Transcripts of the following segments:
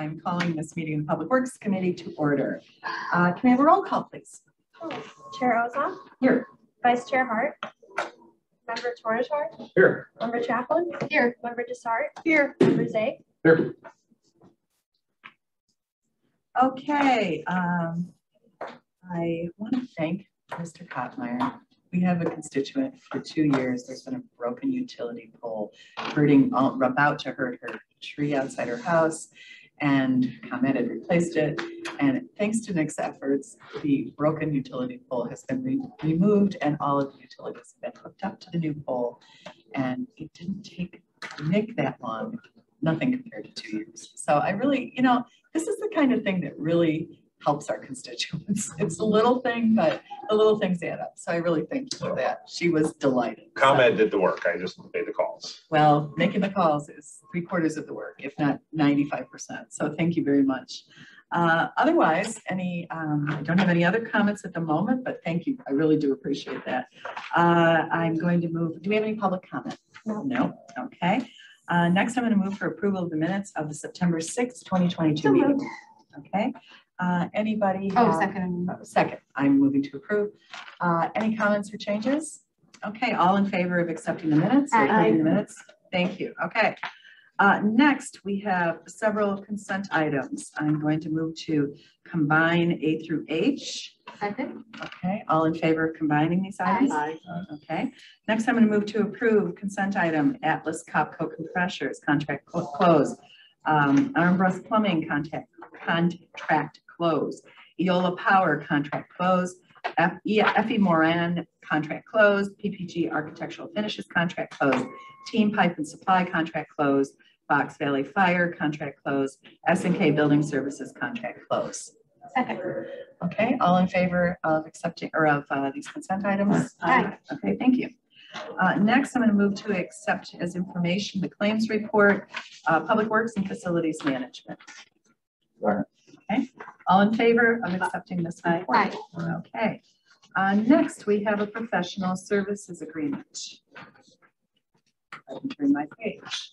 I'm calling this meeting of the Public Works Committee to order. Can we have a roll call, please? Chair Ozon? Here. Vice Chair Hart? Member Tornator? Here. Member Chaplin? Here. Member Desart? Here. Member Zay? Here. Okay. I want to thank Mr. Kottmeyer. We have a constituent for 2 years. There's been a broken utility pole about to hurt her tree outside her house, and ComEd had replaced it. And thanks to Nick's efforts, the broken utility pole has been removed and all of the utilities have been hooked up to the new pole. And it didn't take Nick that long, nothing compared to 2 years. So I really, this is the kind of thing that really helps our constituents. It's a little thing, but the little things add up. So I really thank you for that. She was delighted. ComEd did the work. I just made the calls. Well, making the calls is 3/4 of the work, if not 95%. So thank you very much. Otherwise, I don't have any other comments at the moment, but thank you. I really do appreciate that. I'm going to move. Do we have any public comment? No. Okay. Next, I'm going to move for approval of the minutes of the September 6th, 2022 meeting. Okay. Anybody? Second. I'm moving to approve. Any comments or changes? Okay. All in favor of accepting the minutes? Or approving the minutes? Thank you. Okay. Next, we have several consent items. I'm going to move to combine A through H. Second. Okay. All in favor of combining these items? Aye. Okay. Next, I'm going to move to approve consent item Atlas Copco Compressors contract close. Armbrust Plumbing contract close. Eola Power contract close. Effie Moran contract closed. PPG Architectural Finishes contract closed. Team Pipe and Supply contract closed. Fox Valley Fire contract closed. S&K Building Services contract closed. Second. Okay, all in favor of accepting or of these consent items? Aye. Okay, thank you. Next, I'm going to move to accept as information the claims report, Public Works and Facilities Management. Okay, all in favor of accepting this report? Aye. Okay. Next, we have a professional services agreement. I can turn my page.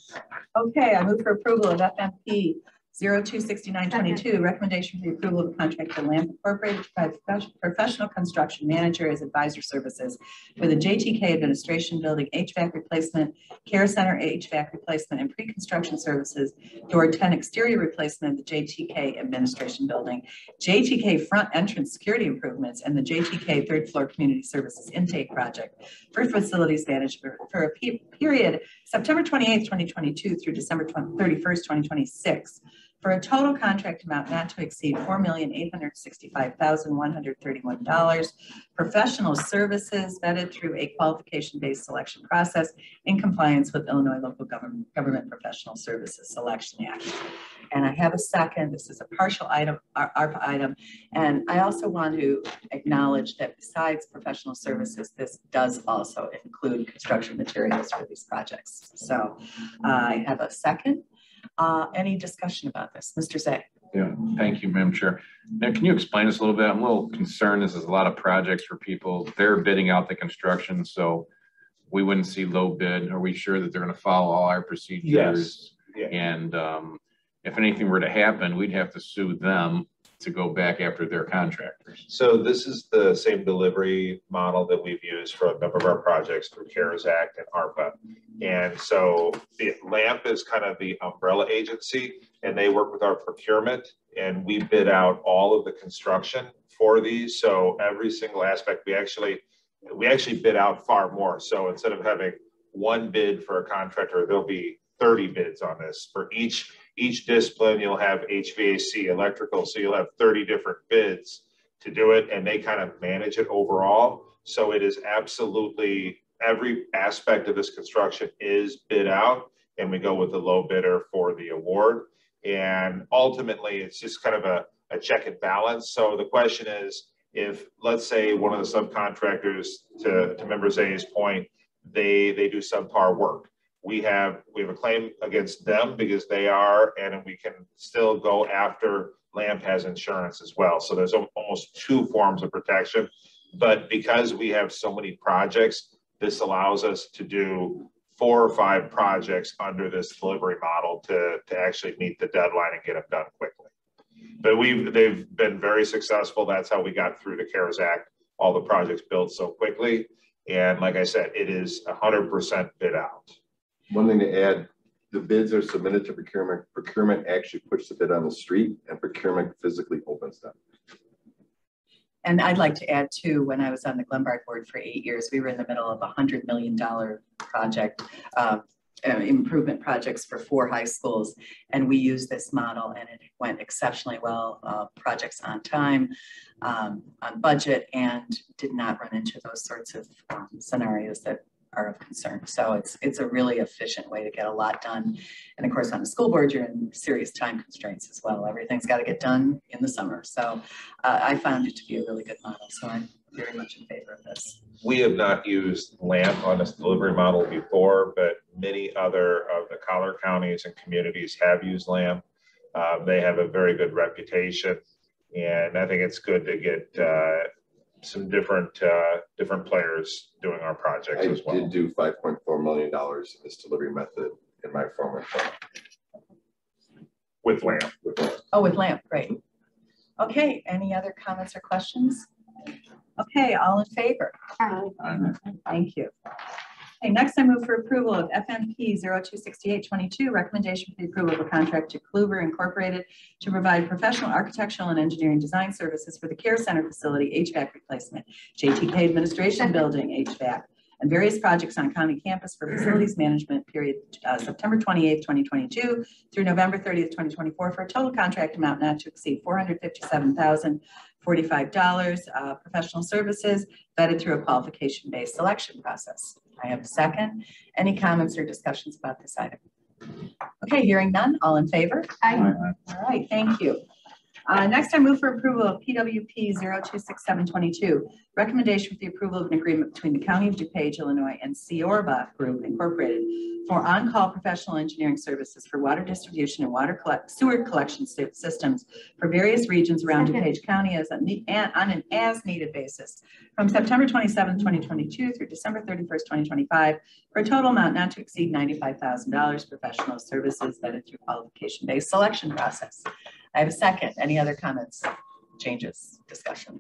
Okay, I move for approval of FMP 026922, recommendation for the approval of a contract for Lamp Incorporated to provide professional construction manager as advisor services for the JTK Administration Building HVAC replacement, Care Center HVAC replacement, and pre-construction services, door 10 exterior replacement of the JTK Administration Building, JTK front entrance security improvements, and the JTK third floor community services intake project for facilities management for a period September 28th, 2022 through December 31st, 2026. For a total contract amount not to exceed $4,865,131. Professional services vetted through a qualification-based selection process in compliance with Illinois Local Government Professional Services Selection Act. And I have a second. This is a partial item, ARPA item. And I also want to acknowledge that besides professional services, this does also include construction materials for these projects. So I have a second. Any discussion about this? Mr. Zay. Yeah, thank you, Madam Chair. Now, can you explain this a little bit? I'm a little concerned. This is a lot of projects for people. They're bidding out the construction, so we wouldn't see low bid. Are we sure that they're going to follow all our procedures? Yes. Yeah. And if anything were to happen, we'd have to sue them to go back after their contractors. So this is the same delivery model that we've used for a number of our projects through CARES Act and ARPA. And so the LAMP is kind of the umbrella agency, and they work with our procurement, and we bid out all of the construction for these. So every single aspect, we actually bid out far more. So instead of having one bid for a contractor, there'll be 30 bids on this. For each discipline, you'll have HVAC, electrical, so you'll have 30 different bids to do it, and they kind of manage it overall. So it is absolutely every aspect of this construction is bid out, and we go with the low bidder for the award. And ultimately, it's just kind of a check and balance. So the question is, if let's say one of the subcontractors, to Member Zay's point, they do subpar work. We have a claim against them because they are, and we can still go after LAMP has insurance as well. So there's almost two forms of protection. But because we have so many projects, this allows us to do 4 or 5 projects under this delivery model to actually meet the deadline and get them done quickly. But they've been very successful. That's how we got through the CARES Act, all the projects built so quickly. And like I said, it is 100% bid out. One thing to add, the bids are submitted to procurement. Procurement actually puts the bid on the street, and procurement physically opens them. And I'd like to add too, when I was on the Glenbard board for 8 years, we were in the middle of a $100 million project, improvement projects for 4 high schools. And we used this model and it went exceptionally well, projects on time, on budget, and did not run into those sorts of scenarios that are of concern. So it's a really efficient way to get a lot done. And of course, on the school board, you're in serious time constraints as well. Everything's got to get done in the summer. So I found it to be a really good model. So I'm very much in favor of this. We have not used LAMP on this delivery model before, but many other of the collar counties and communities have used LAMP. They have a very good reputation, and I think it's good to get some different players doing our projects as well. I did do $5.4 million in this delivery method in my former firm. With LAMP. Oh, with LAMP, great. Okay, any other comments or questions? Okay, all in favor? Thank you. Okay, next I move for approval of FMP 026822, recommendation for the approval of a contract to Kluver Incorporated to provide professional architectural and engineering design services for the Care Center facility HVAC replacement, JTK Administration Building HVAC, and various projects on county campus for facilities management period September 28th, 2022 through November 30th, 2024 for a total contract amount not to exceed $457,045, professional services vetted through a qualification-based selection process. I have a second. Any comments or discussions about this item? Okay, hearing none, all in favor? Aye. All right, thank you. Next, I move for approval of PWP 026722, recommendation for the approval of an agreement between the County of DuPage, Illinois and Ciorba Group Incorporated for on-call professional engineering services for water distribution and sewer collection systems for various regions around DuPage County on an as-needed basis from September 27, 2022 through December 31st, 2025 for a total amount not to exceed $95,000, professional services vetted through qualification-based selection process. I have a second. Any other comments, changes, discussion?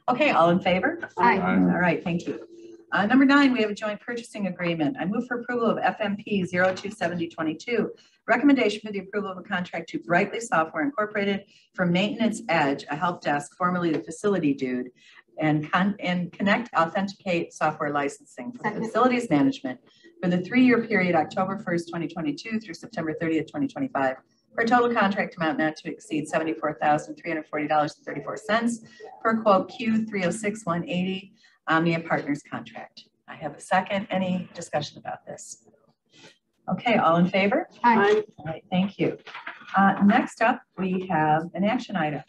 Okay, all in favor? Aye. All right, thank you. Number 9, we have a joint purchasing agreement. I move for approval of FMP 027022, recommendation for the approval of a contract to Brightly Software Incorporated for Maintenance Edge, a help desk, formerly the Facility Dude, and Connect Authenticate software licensing for facilities management for the 3-year period October 1st, 2022 through September 30th, 2025. For a total contract amount not to exceed $74,340.34 per quote Q306180 Omnia Partners contract. I have a second. Any discussion about this? Okay, all in favor? Aye. All right, thank you. Next up, we have an action item.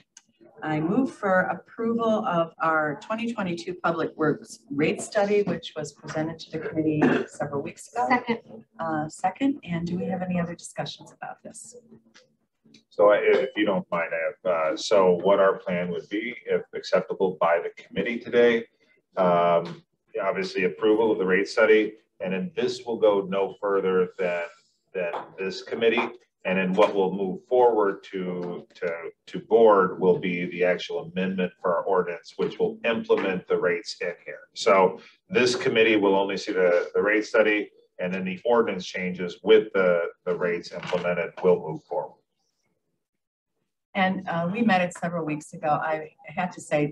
I move for approval of our 2022 Public Works rate study, which was presented to the committee several weeks ago. Second, and do we have any other discussions about this? So if you don't mind, so what our plan would be, if acceptable by the committee today, obviously approval of the rate study, and then this will go no further than this committee. And then what will move forward to board will be the actual amendment for our ordinance, which will implement the rates in here. So this committee will only see the rate study, and then the ordinance changes with the rates implemented will move forward. And we met it several weeks ago. I have to say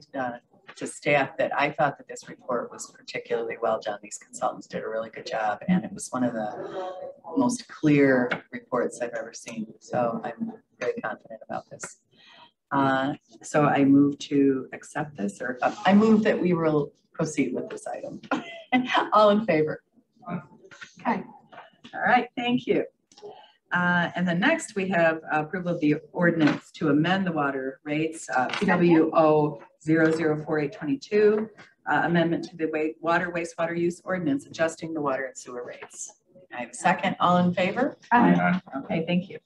to staff that I thought that this report was particularly well done. These consultants did a really good job, and it was one of the most clear reports I've ever seen. So I'm very confident about this. So I move to accept this, or I move that we will proceed with this item. All in favor? Okay. All right, thank you. And then next we have approval of the ordinance to amend the water rates, PWO 004822, amendment to the wastewater use ordinance, adjusting the water and sewer rates. I have a second. All in favor? Aye. Okay, thank you.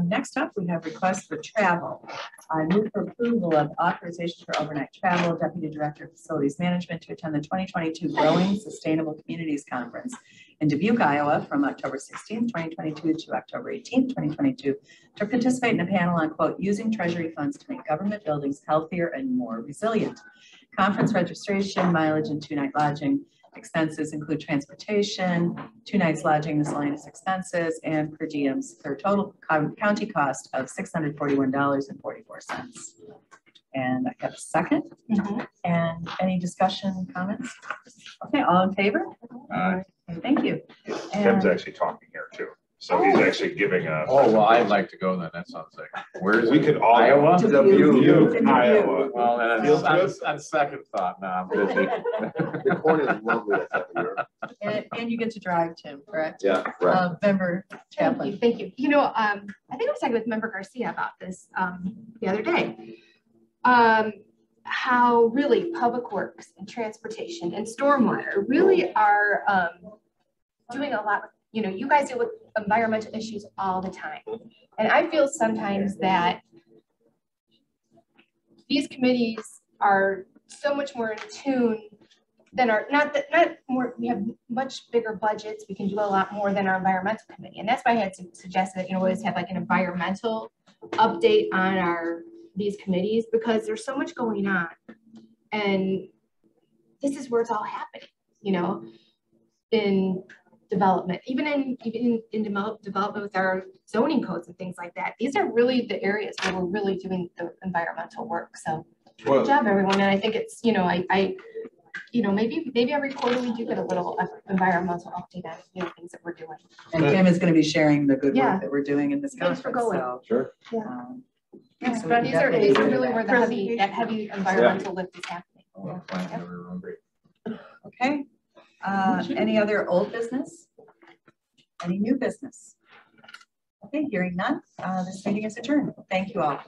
Next up, we have requests for travel. I move for approval of authorization for overnight travel, Deputy Director of Facilities Management to attend the 2022 Growing Sustainable Communities Conference in Dubuque, Iowa from October 16, 2022 to October 18, 2022 to participate in a panel on, quote, using treasury funds to make government buildings healthier and more resilient. Conference registration, mileage, and 2-night lodging. Expenses include transportation, 2 nights lodging, miscellaneous expenses, and per diems for a total county cost of $641.44. And I have a second. And any discussion, comments? Okay, all in favor? Aye. Okay, thank you. Tim's actually talking here too. So he's actually giving a. Oh, well, I'd like to go then. That sounds like, where is We it? could all. Iowa? Dubuque, Iowa. Well, then Field on second thought, no, I'm busy. The corn is lovely that time of year. And you get to drive, Tim, correct? Yeah, right. Member Thank Chaplin. you, thank you. You know, I think I was talking with Member Garcia about this the other day. How really public works and transportation and stormwater really are doing a lot. You know, you guys deal with environmental issues all the time. And I feel sometimes that these committees are so much more in tune than our, not more, we have much bigger budgets. We can do a lot more than our environmental committee. And that's why I had suggested that, you know, always have like an environmental update on these committees, because there's so much going on. And this is where it's all happening, you know, in development, even in development with our zoning codes and things like that. These are really the areas where we're really doing the environmental work. So good job, everyone. And I think it's, you know, I you know, maybe every quarter we do get a little environmental update on, you know, things that we're doing. And Tim is going to be sharing the good Yeah. work that we're doing in this Thanks conference. for going. So, Sure. Yeah. so we can These are definitely do really that. where that heavy environmental lift is happening. Oh, plant in every room. Okay. Any other old business? Any new business? Okay, hearing none, this meeting is adjourned. Thank you all.